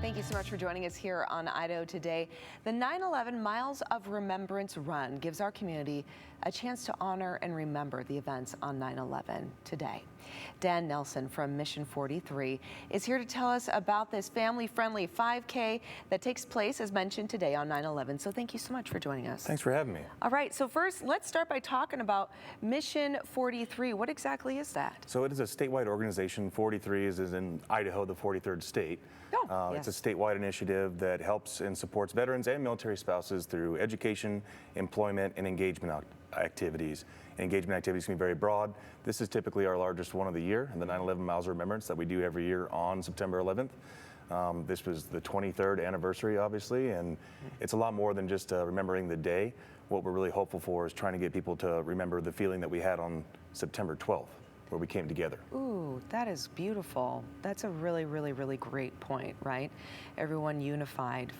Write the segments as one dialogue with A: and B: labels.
A: Thank you so much for joining us here on Idaho Today. The 9/11 Miles of Remembrance Run gives our community a chance to honor and remember the events on 9/11 today. Dan Nelson from Mission 43 is here to tell us about this family-friendly 5K that takes place, as mentioned, today on 9/11. So thank you so much for joining us.
B: Thanks for having me.
A: All right, so first, let's start by talking about Mission 43. What exactly is that?
B: So it is a statewide organization. 43 is in Idaho, the 43rd state.
A: Oh, yes.
B: It's a statewide initiative that helps and supports veterans and military spouses through education, employment, and engagement activities. Engagement activities can be very broad. This is typically our largest one of the year, the 9/11 Miles of Remembrance that we do every year on September 11th. This was the 23rd anniversary, obviously, and it's a lot more than just remembering the day. What we're really hopeful for is trying to get people to remember the feeling that we had on September 12th, where we came together.
A: Ooh, that is beautiful. That's a really, really, really great point, right? Everyone unified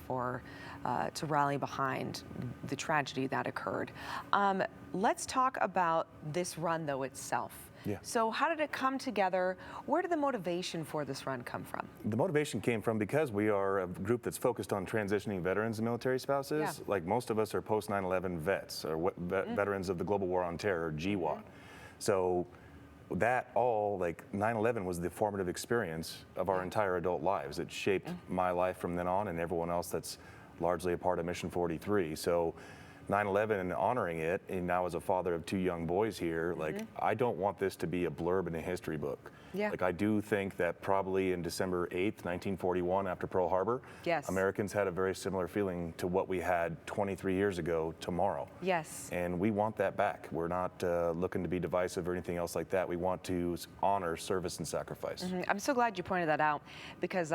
A: to rally behind the tragedy that occurred. Let's talk about this run, though, itself.
B: Yeah.
A: So how did it come together? Where did the motivation for this run come from?
B: The motivation came from because we are a group that's focused on transitioning veterans and military spouses.
A: Yeah.
B: Like most of us are post 9/11 vets, or veterans of the Global War on Terror, GWOT. So that all, like 9/11 was the formative experience of our entire adult lives. It shaped my life from then on and everyone else that's largely a part of Mission 43. So 9/11 and honoring it, and now as a father of two young boys here, like I don't want this to be a blurb in a history book.
A: Yeah.
B: Like I do think that probably in December 8th, 1941, after Pearl Harbor,
A: Yes.
B: Americans had a very similar feeling to what we had 23 years ago tomorrow.
A: Yes.
B: And we want that back. We're not looking to be divisive or anything else like that. We want to honor service and sacrifice.
A: I'm so glad you pointed that out, because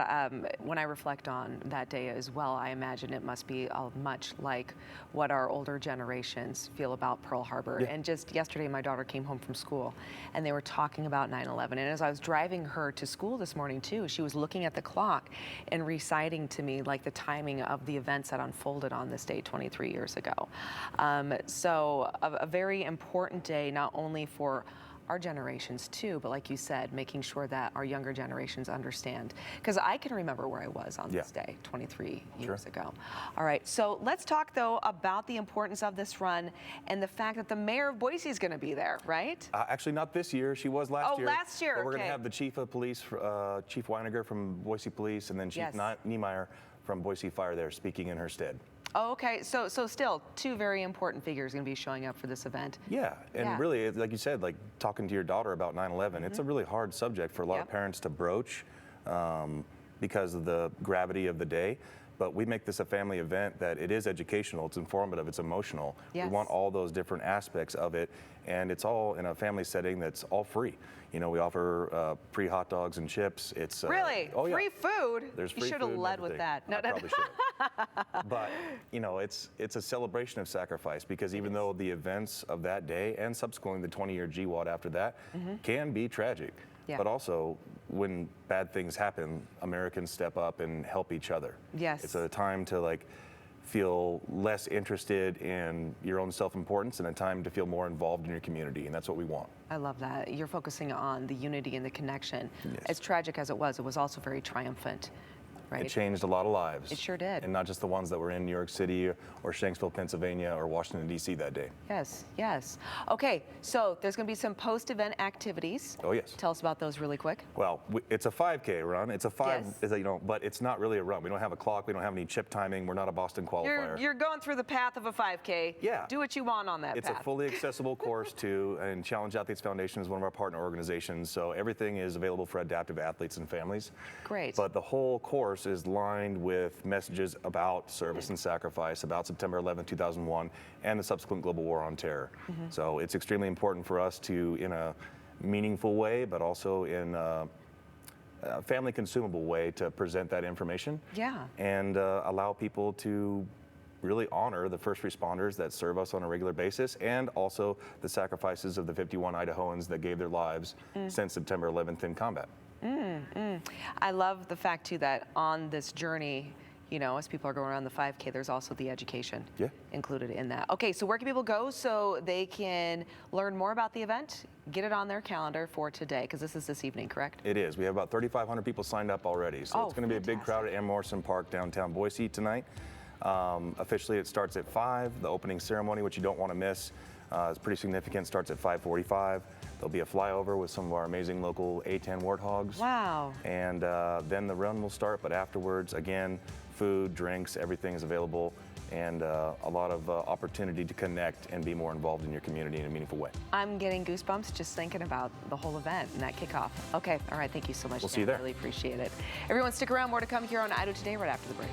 A: when I reflect on that day as well, I imagine it must be much like what our older generations feel about Pearl Harbor.
B: Yeah.
A: And just yesterday, my daughter came home from school and they were talking about 9/11. And as I was driving her to school this morning too, she was looking at the clock and reciting to me like the timing of the events that unfolded on this day 23 years ago. So a very important day, not only for our generations too, but like you said, making sure that our younger generations understand. Because I can remember where I was on this day 23 years ago. All right, so let's talk though about the importance of this run and the fact that the mayor of Boise is going to be there, right?
B: Actually, not this year. She was last year.
A: Oh, last year.
B: But we're
A: okay.
B: going to have the chief of police, Chief Weiniger from Boise Police, and then Chief Niemeyer from Boise Fire there speaking in her stead.
A: Oh, okay, so still two very important figures going to be showing up for this event.
B: Yeah, and really, like you said, like talking to your daughter about 9/11, it's a really hard subject for a lot of parents to broach because of the gravity of the day. But we make this a family event that it is educational, it's informative, it's emotional.
A: Yes.
B: We want all those different aspects of it, and it's all in a family setting that's all free. You know, we offer free hot dogs and chips. It's
A: really?
B: Oh, yeah.
A: Free food?
B: There's free
A: you should have
B: food and
A: led with
B: everything.
A: that. No,
B: I probably should. But you know, it's a celebration of sacrifice, because even though the events of that day and subsequently the 20-year GWOT after that can be tragic, but also when bad things happen, Americans step up and help each other.
A: Yes.
B: It's a time to like feel less interested in your own self-importance and a time to feel more involved in your community, and that's what we want.
A: I love that. You're focusing on the unity and the connection.
B: Yes.
A: As tragic as it was also very triumphant. Right?
B: It changed a lot of lives.
A: It sure did.
B: And not just the ones that were in New York City or Shanksville, Pennsylvania or Washington, D.C. that day.
A: Yes, yes. Okay, so there's going to be some post-event activities.
B: Oh, yes.
A: Tell us about those really quick.
B: Well, it's a 5K run. It's a but it's not really a run. We don't have a clock. We don't have any chip timing. We're not a Boston qualifier.
A: You're going through the path of a 5K.
B: Yeah.
A: Do what you want on that
B: path. It's a fully accessible course too, and Challenge Athletes Foundation is one of our partner organizations, so everything is available for adaptive athletes and families.
A: Great.
B: But the whole course is lined with messages about service and sacrifice, about September 11, 2001, and the subsequent global war on terror. So it's extremely important for us to, in a meaningful way, but also in a family consumable way, to present that information.
A: Yeah.
B: And allow people to really honor the first responders that serve us on a regular basis, and also the sacrifices of the 51 Idahoans that gave their lives since September 11th in combat.
A: I love the fact too that on this journey you know, as people are going around the 5K, there's also the education
B: Yeah.
A: included in that. Okay, so where can people go so they can learn more about the event? Get it on their calendar for today, because this is this evening, correct?
B: It is. We have about 3,500 people signed up already. So
A: Oh,
B: it's going to be a big crowd at Ann Morrison Park, downtown Boise tonight. Officially, it starts at 5. The opening ceremony, which you don't want to miss, is pretty significant, starts at 5:45. There'll be a flyover with some of our amazing local A10 warthogs.
A: Wow.
B: And then the run will start, but afterwards, again, food, drinks, everything is available, and a lot of opportunity to connect and be more involved in your community in a meaningful way.
A: I'm getting goosebumps just thinking about the whole event and that kickoff. Okay, all right, thank you so much.
B: We'll see you
A: Dan.
B: there.
A: Really appreciate it. Everyone, stick around. More to come here on Idaho Today right after the break.